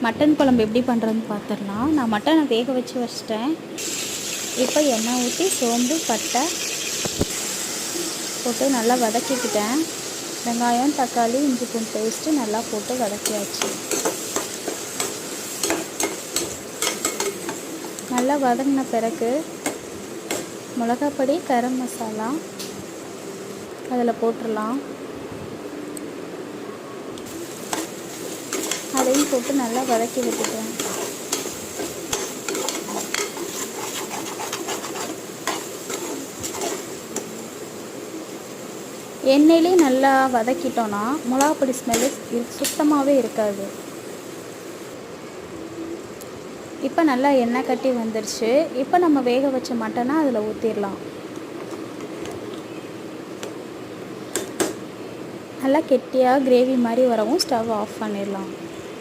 Mutton குழம்பு எப்படி பண்ணுறதுன்னு பார்த்துடலாம். நான் மட்டனை வேக வச்சிட்டேன். இப்போ எண்ணெய் ஊற்றி சோம்பு பட்டை போட்டு நல்லா வதக்கிக்கிட்டேன். வெங்காயம் தக்காளி இஞ்சி பூண்டு பேஸ்ட்டு நல்லா போட்டு வதக்கியாச்சு. நல்லா வதங்கின பிறகு மிளகாப்பொடி கரம் மசாலா அதில் போட்டுடலாம். அதையும் போட்டு நல்லா வதக்கி விட்டுட்டேன். எண்ணெயிலே நல்லா வதக்கிட்டோன்னா மிளகாப்பொடி ஸ்மெல்லு சுத்தமாகவே இருக்காது. இப்போ நல்லா எண்ணெய் கட்டி வந்துருச்சு. இப்போ நம்ம வேக வச்ச மட்டனை அதில் ஊற்றிடலாம். நல்லா கெட்டியாக கிரேவி மாதிரி வரவும் ஸ்டவ் ஆஃப் பண்ணிடலாம்.